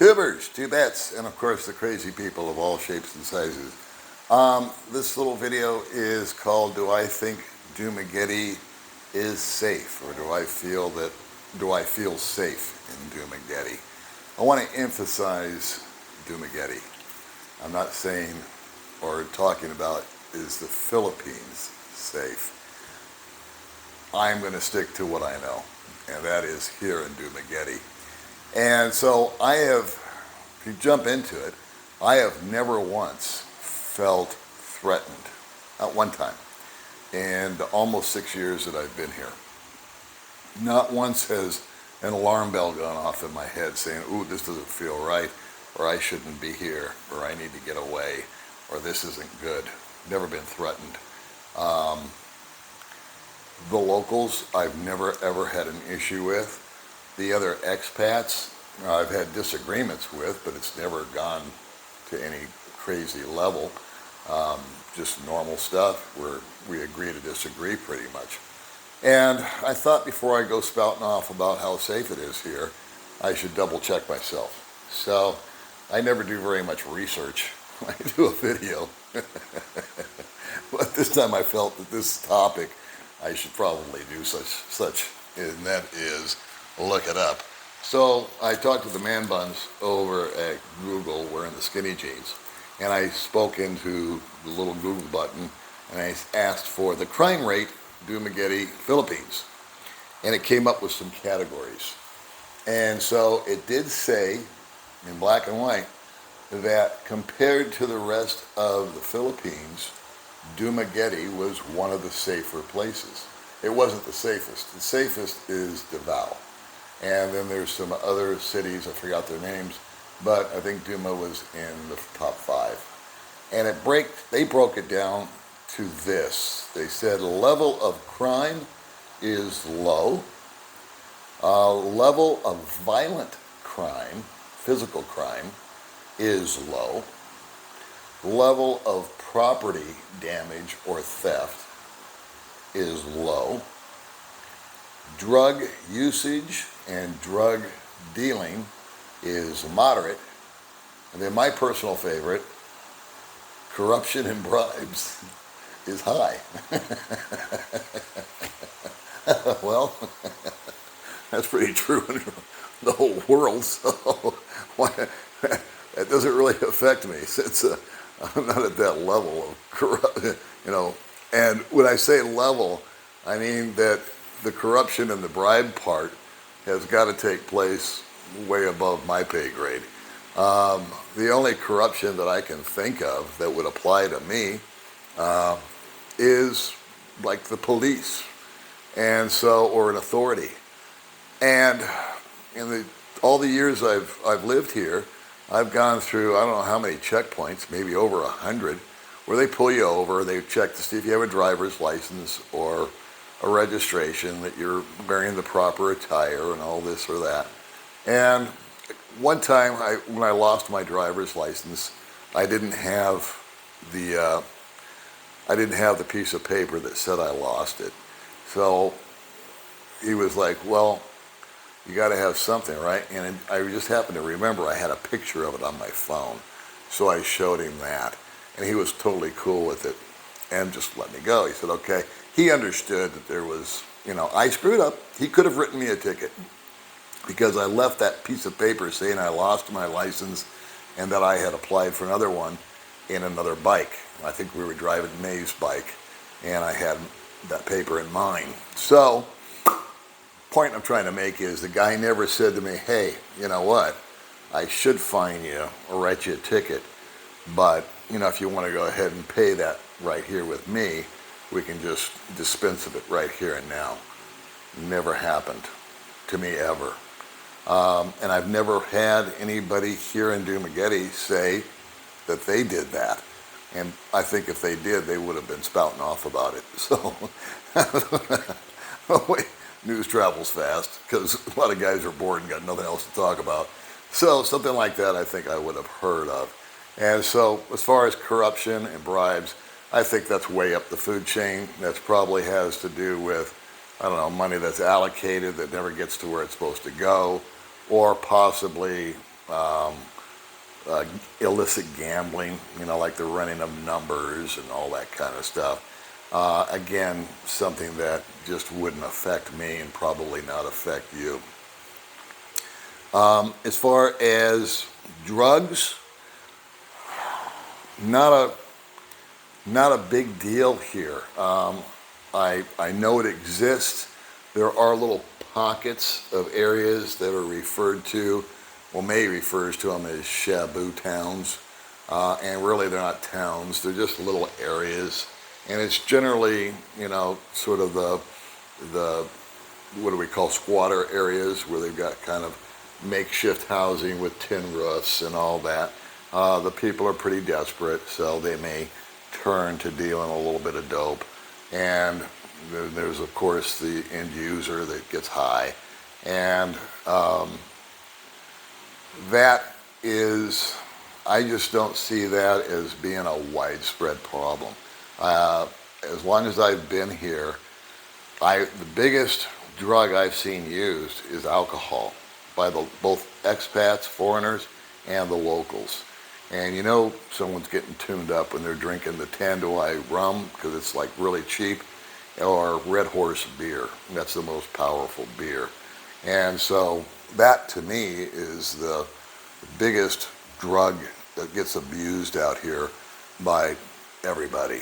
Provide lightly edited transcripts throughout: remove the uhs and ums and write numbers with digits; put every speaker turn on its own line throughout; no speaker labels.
tubers, tubettes, and of course the crazy people of all shapes and sizes. This little video is called "Do I Think Dumaguete is Safe?" or do I feel safe in Dumaguete? I want to emphasize Dumaguete. I'm not saying or talking about is the Philippines safe. I'm going to stick to what I know, and that is here in Dumaguete. And so if you jump into it, I have never once felt threatened, not one time, in the almost 6 years that I've been here. Not once has an alarm bell gone off in my head saying, ooh, this doesn't feel right, or I shouldn't be here, or I need to get away, or this isn't good. Never been threatened. The locals, I've never ever had an issue with. The other expats, I've had disagreements with, but it's never gone to any crazy level. Just normal stuff where we agree to disagree pretty much. And I thought before I go spouting off about how safe it is here, I should double check myself. So I never do very much research when I do a video. But this time I felt that this topic, I should probably do such, and that is look it up. So I talked to the man buns over at Google wearing the skinny jeans, and I spoke into the little Google button, and I asked for the crime rate, Dumaguete, Philippines, and it came up with some categories. And so it did say, in black and white, that compared to the rest of the Philippines, Dumaguete was one of the safer places. It wasn't the safest. The safest is Davao. And then there's some other cities, I forgot their names, but I think Duma was in the top 5. And they broke it down to this. They said level of crime is low. Level of violent crime, physical crime, is low. Level of property damage or theft is low. Drug usage and drug dealing is moderate. And then my personal favorite, corruption and bribes, is high. Well, that's pretty true in the whole world, so that doesn't really affect me since I'm not at that level of corruption, And when I say level, I mean that the corruption and the bribe part has got to take place way above my pay grade. The only corruption that I can think of that would apply to me is like the police, and so, or an authority. And in all the years I've lived here, I've gone through, I don't know how many checkpoints, maybe over 100, where they pull you over, they check to see if you have a driver's license or a registration, that you're wearing the proper attire and all this or that. And one time, when I lost my driver's license, I didn't have the piece of paper that said I lost it. So he was like, well, you got to have something, right? And I just happened to remember I had a picture of it on my phone. So I showed him that. And he was totally cool with it and just let me go. He said, okay. He understood that there was, I screwed up. He could have written me a ticket because I left that piece of paper saying I lost my license and that I had applied for another one in another bike. I think we were driving May's bike, and I had that paper in mine. So, point I'm trying to make is the guy never said to me, hey, you know what, I should fine you or write you a ticket, but if you want to go ahead and pay that right here with me, we can just dispense of it right here and now. Never happened to me ever. And I've never had anybody here in Dumaguete say that they did that. And I think if they did, they would have been spouting off about it. So, news travels fast because a lot of guys are bored and got nothing else to talk about. So something like that I think I would have heard of. And so as far as corruption and bribes, I think that's way up the food chain. That probably has to do with, money that's allocated that never gets to where it's supposed to go, or possibly uh, illicit gambling, like the running of numbers and all that kind of stuff. Again, something that just wouldn't affect me and probably not affect you. As far as drugs, not a not a big deal here. I know it exists. There are little pockets of areas that are referred to, well, May refers to them as Shabu towns, and really they're not towns. They're just little areas, and it's generally, sort of the what do we call squatter areas where they've got kind of makeshift housing with tin roofs and all that. The people are pretty desperate, so they may turn to dealing a little bit of dope. And there's, of course, the end user that gets high. And that is, I just don't see that as being a widespread problem. As long as I've been here, the biggest drug I've seen used is alcohol by both expats, foreigners, and the locals. And someone's getting tuned up when they're drinking the Tanduay rum because it's like really cheap, or Red Horse beer. That's the most powerful beer. And so that to me is the biggest drug that gets abused out here by everybody.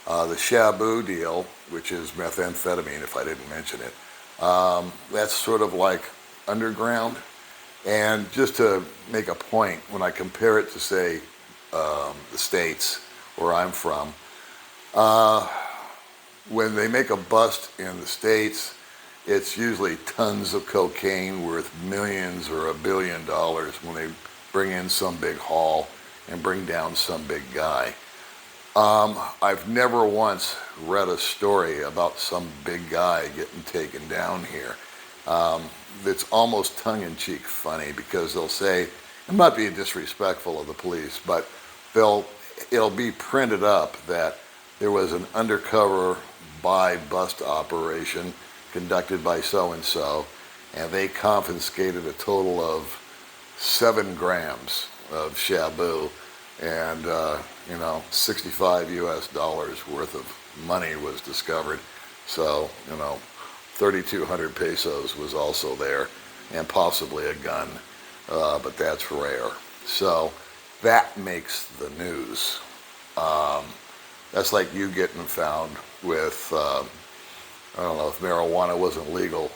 The Shabu deal, which is methamphetamine, if I didn't mention it, that's sort of like underground. And just to make a point, when I compare it to, say, the States, where I'm from, when they make a bust in the States, it's usually tons of cocaine worth millions or $1 billion when they bring in some big haul and bring down some big guy. I've never once read a story about some big guy getting taken down here. It's almost tongue-in-cheek funny because they'll say, I'm not being disrespectful of the police, but it'll be printed up that there was an undercover buy-bust operation conducted by so-and-so, and they confiscated a total of 7 grams of Shabu, and 65 US dollars worth of money was discovered. So 3,200 pesos was also there, and possibly a gun, but that's rare. So that makes the news. That's like you getting found with, I don't know if marijuana wasn't legal,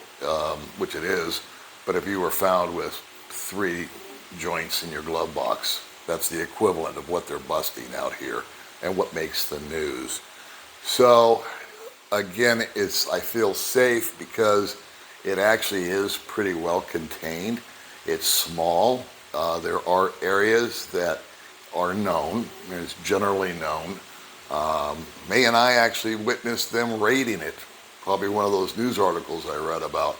which it is, but if you were found with 3 joints in your glove box, that's the equivalent of what they're busting out here and what makes the news. So again, I feel safe because it actually is pretty well contained. It's small. There are areas that are known, and it's generally known. May and I actually witnessed them raiding it. Probably one of those news articles I read about.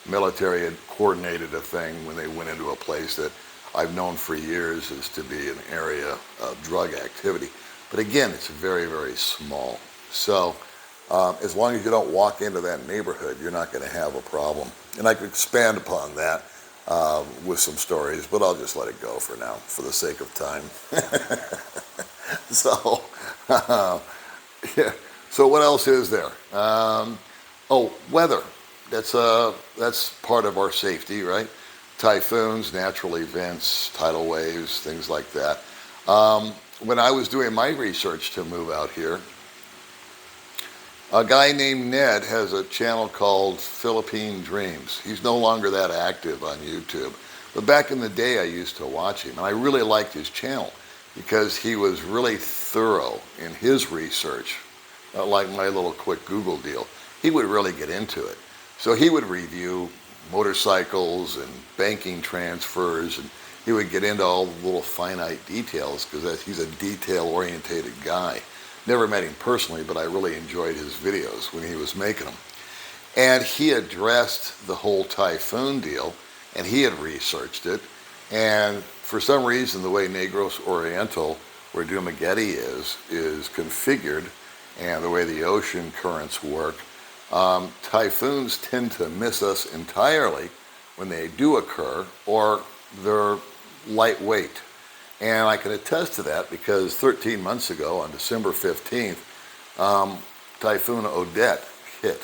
Military had coordinated a thing when they went into a place that I've known for years is to be an area of drug activity. But again, it's very, very small. So as long as you don't walk into that neighborhood, you're not going to have a problem. And I could expand upon that with some stories, but I'll just let it go for now, for the sake of time. So, yeah. So what else is there? Weather. That's part of our safety, right? Typhoons, natural events, tidal waves, things like that. When I was doing my research to move out here, a guy named Ned has a channel called Philippine Dreams. He's no longer that active on YouTube. But back in the day, I used to watch him, and I really liked his channel because he was really thorough in his research, not like my little quick Google deal. He would really get into it. So he would review motorcycles and banking transfers, and he would get into all the little finite details because he's a detail-orientated guy. Never met him personally, but I really enjoyed his videos when he was making them. And he addressed the whole typhoon deal, and he had researched it. And for some reason, the way Negros Oriental, where Dumaguete is configured, and the way the ocean currents work, typhoons tend to miss us entirely when they do occur, or they're lightweight. And I can attest to that because 13 months ago, on December 15th, Typhoon Odette hit.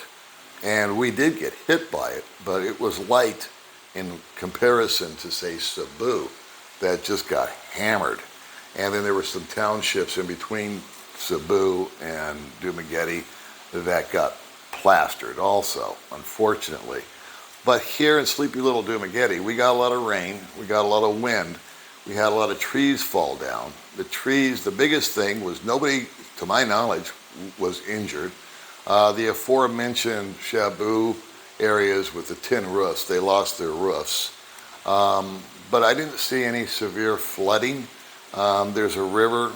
And we did get hit by it, but it was light in comparison to, say, Cebu, that just got hammered. And then there were some townships in between Cebu and Dumaguete that got plastered also, unfortunately. But here in sleepy little Dumaguete, we got a lot of rain, we got a lot of wind, we had a lot of trees fall down. The trees, the biggest thing was nobody, to my knowledge, was injured. The aforementioned Shabu areas with the tin roofs, they lost their roofs. But I didn't see any severe flooding. There's a river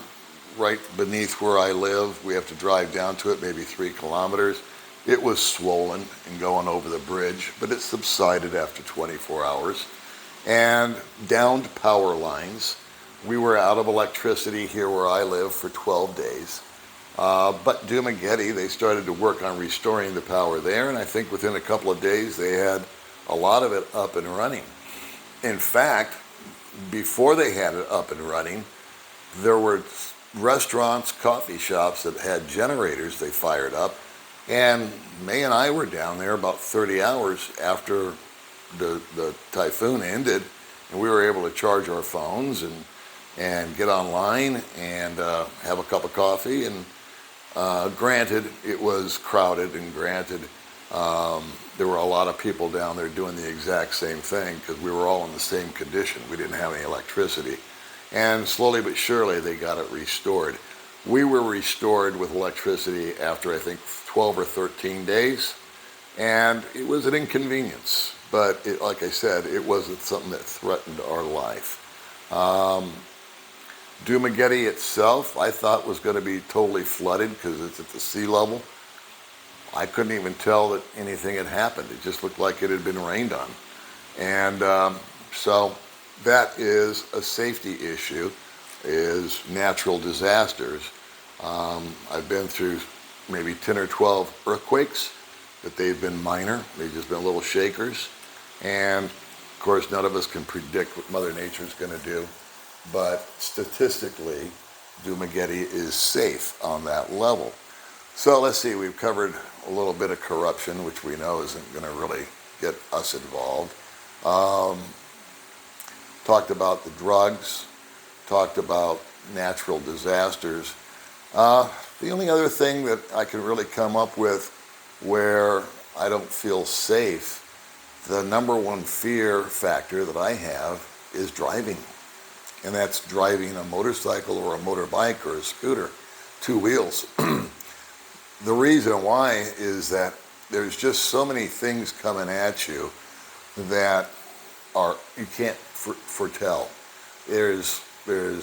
right beneath where I live. We have to drive down to it, maybe 3 kilometers. It was swollen and going over the bridge, but it subsided after 24 hours. And downed power lines. We were out of electricity here where I live for 12 days. But Dumaguete, they started to work on restoring the power there, and I think within a couple of days they had a lot of it up and running. In fact, before they had it up and running, there were restaurants, coffee shops that had generators they fired up, and May and I were down there about 30 hours after the typhoon ended, and we were able to charge our phones and get online and have a cup of coffee. And granted, it was crowded, and granted, there were a lot of people down there doing the exact same thing because we were all in the same condition. We didn't have any electricity. And slowly but surely, they got it restored. We were restored with electricity after, I think, 12 or 13 days. And it was an inconvenience. But like I said, it wasn't something that threatened our life. Dumaguete itself, I thought was going to be totally flooded because it's at the sea level. I couldn't even tell that anything had happened. It just looked like it had been rained on. And so that is a safety issue, is natural disasters. I've been through maybe 10 or 12 earthquakes, but they've been minor. They've just been little shakers. And of course, none of us can predict what Mother Nature is going to do. But statistically, Dumaguete is safe on that level. So let's see, we've covered a little bit of corruption, which we know isn't going to really get us involved. Talked about the drugs, talked about natural disasters. The only other thing that I can really come up with where I don't feel safe, the number one fear factor that I have is driving. And that's driving a motorcycle or a motorbike or a scooter, 2 wheels. The reason why is that there's just so many things coming at you that you can't foretell. There's no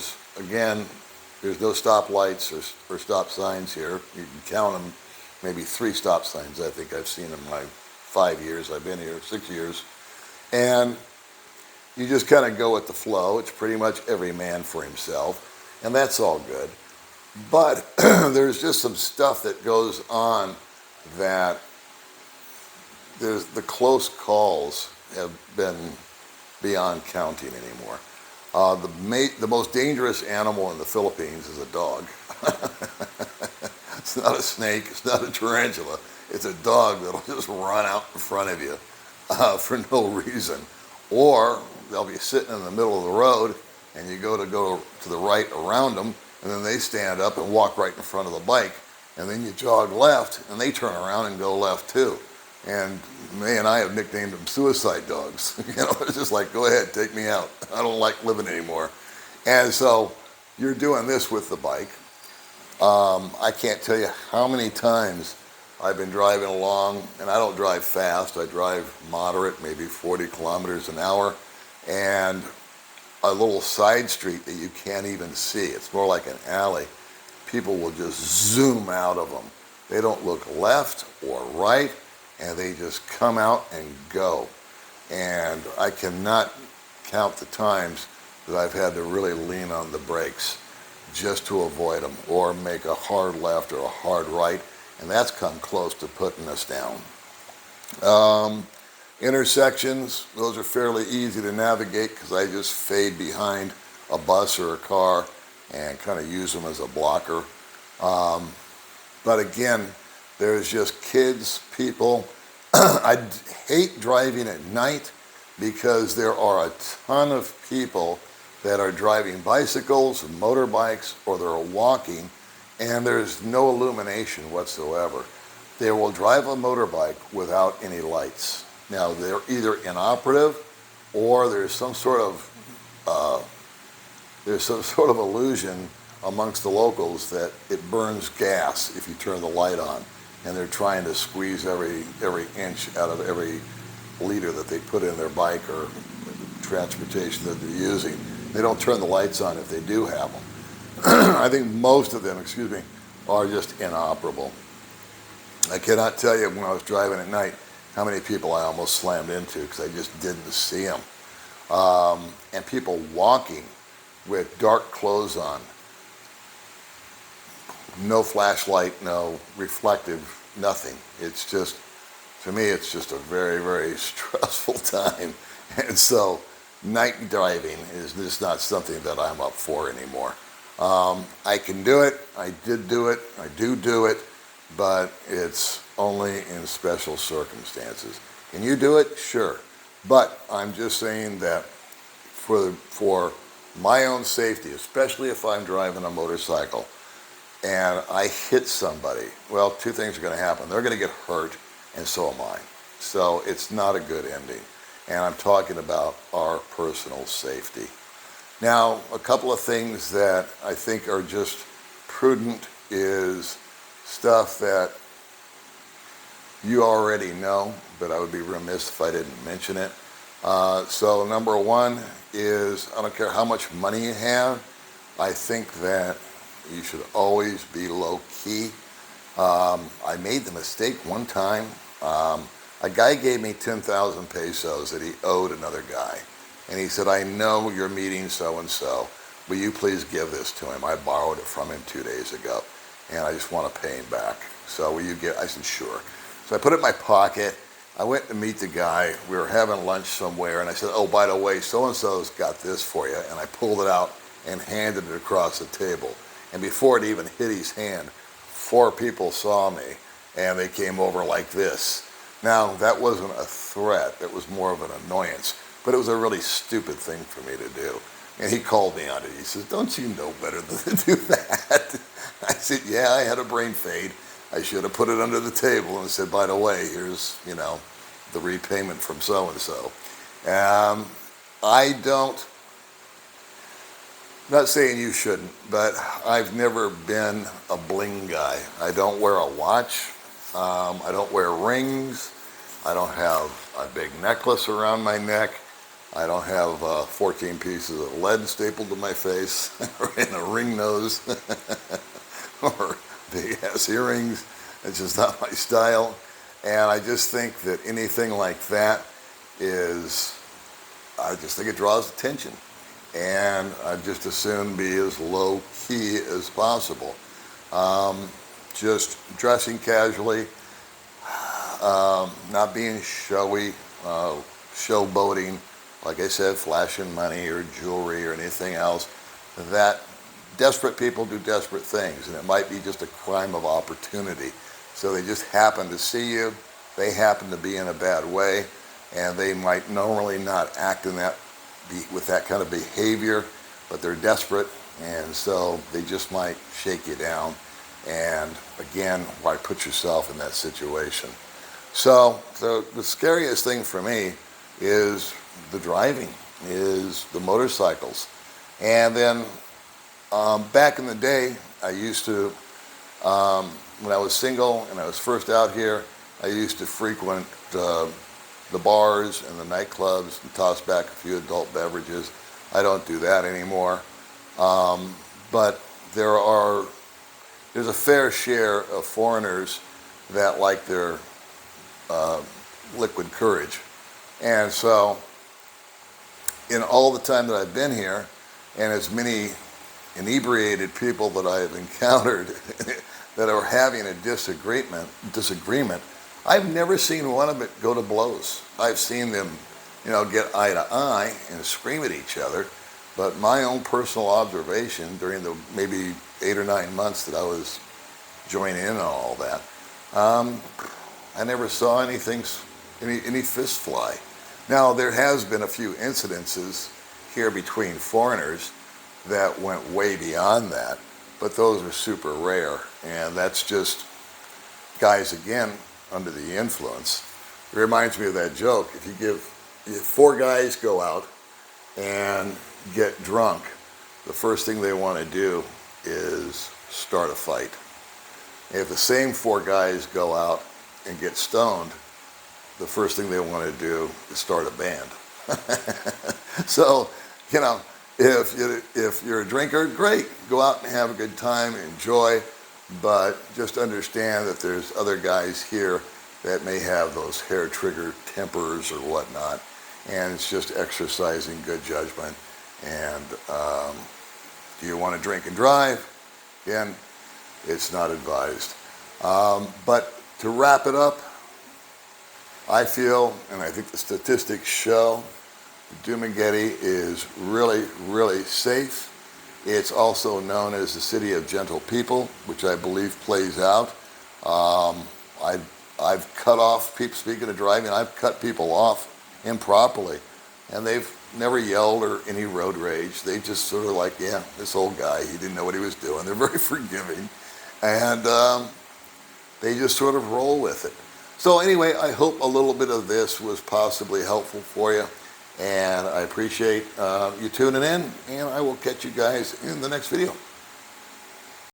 stoplights or stop signs here. You can count them, maybe 3 stop signs I think I've seen in my 5 years I've been here, 6 years. And you just kind of go with the flow. It's pretty much every man for himself, and that's all good. But there's just some stuff that goes on that the close calls have been beyond counting anymore. The most dangerous animal in the Philippines is a dog. It's not a snake, it's not a tarantula. It's a dog that'll just run out in front of you for no reason. Or they'll be sitting in the middle of the road and you go to the right around them, and then they stand up and walk right in front of the bike, and then you jog left and they turn around and go left too. And May and I have nicknamed them suicide dogs. It's just like, go ahead, take me out. I don't like living anymore. And so you're doing this with the bike. I can't tell you how many times I've been driving along, and I don't drive fast. I drive moderate, maybe 40 kilometers an hour, and a little side street that you can't even see. It's more like an alley. People will just zoom out of them. They don't look left or right, and they just come out and go. And I cannot count the times that I've had to really lean on the brakes just to avoid them, or make a hard left or a hard right, and that's come close to putting us down. Intersections, those are fairly easy to navigate because I just fade behind a bus or a car and kind of use them as a blocker. But again, there's just kids, people. I hate driving at night because there are a ton of people that are driving bicycles and motorbikes, or they're walking, and there's no illumination whatsoever. They will drive a motorbike without any lights. Now, they're either inoperative, or there's some sort of illusion amongst the locals that it burns gas if you turn the light on, and they're trying to squeeze every inch out of every liter that they put in their bike or transportation that they're using. They don't turn the lights on if they do have them. I think most of them, are just inoperable. I cannot tell you when I was driving at night how many people I almost slammed into because I just didn't see them. And people walking with dark clothes on, no flashlight, no reflective, nothing. It's just, to me, it's just a very, very stressful time. And so night driving is just not something that I'm up for anymore. I can do it. I did do it. I do it, but it's only in special circumstances. Can you do it? Sure. But I'm just saying that for my own safety, especially if I'm driving a motorcycle and I hit somebody, well, two things are going to happen. They're going to get hurt, and so am I. So it's not a good ending. And I'm talking about our personal safety. Now, a couple of things that I think are just prudent is stuff that you already know, but I would be remiss if I didn't mention it. So number one is, I don't care how much money you have, I think that you should always be low key. I made the mistake one time. A guy gave me 10,000 pesos that he owed another guy. And he said, I know you're meeting so-and-so. Will you please give this to him? I borrowed it from him 2 days ago, and I just want to pay him back. So will you give? I said, sure. So I put it in my pocket. I went to meet the guy. We were having lunch somewhere, and I said, oh, by the way, so-and-so's got this for you. And I pulled it out and handed it across the table. And before it even hit his hand, 4 people saw me, and they came over like this. Now, that wasn't a threat. It was more of an annoyance. But it was a really stupid thing for me to do. And he called me on it. He says, don't you know better than to do that? I said, yeah, I had a brain fade. I should have put it under the table and said, by the way, here's, the repayment from so-and-so. Not saying you shouldn't, but I've never been a bling guy. I don't wear a watch. I don't wear rings. I don't have a big necklace around my neck. I don't have 14 pieces of lead stapled to my face or in a ring nose or big ass earrings. It's just not my style. And I just think that anything like that I just think it draws attention. And I just as soon be as low key as possible. Just dressing casually, not being showy, showboating, like I said, flashing money or jewelry or anything else. That desperate people do desperate things, and it might be just a crime of opportunity. So they just happen to see you, they happen to be in a bad way, and they might normally not act with that kind of behavior, but they're desperate, and so they just might shake you down. And again, why put yourself in that situation? So the scariest thing for me is the driving, is the motorcycles. And then back in the day, I used to, when I was single and I was first out here, I used to frequent the bars and the nightclubs and toss back a few adult beverages. I don't do that anymore. But there's a fair share of foreigners that like their liquid courage. And so in all the time that I've been here, and as many inebriated people that I have encountered that are having a disagreement, I've never seen one of it go to blows. I've seen them, get eye to eye and scream at each other. But my own personal observation during the maybe 8 or 9 months that I was joining in on all that, I never saw any fist fly. Now, there has been a few incidences here between foreigners that went way beyond that, but those are super rare, and that's just guys, again, under the influence. It reminds me of that joke. If 4 guys go out and get drunk, the first thing they want to do is start a fight. If the same 4 guys go out and get stoned, the first thing they want to do is start a band. So, if you're a drinker, great, go out and have a good time, enjoy, but just understand that there's other guys here that may have those hair-trigger tempers or whatnot, and it's just exercising good judgment. And do you want to drink and drive? Again, it's not advised. But to wrap it up, I feel, and I think the statistics show, Dumaguete is really, really safe. It's also known as the city of gentle people, which I believe plays out. I've cut off people, speaking of driving, I've cut people off improperly, and they've never yelled or any road rage. They just sort of like, yeah, this old guy, he didn't know what he was doing. They're very forgiving, and they just sort of roll with it. So anyway, I hope a little bit of this was possibly helpful for you, and I appreciate you tuning in, and I will catch you guys in the next video.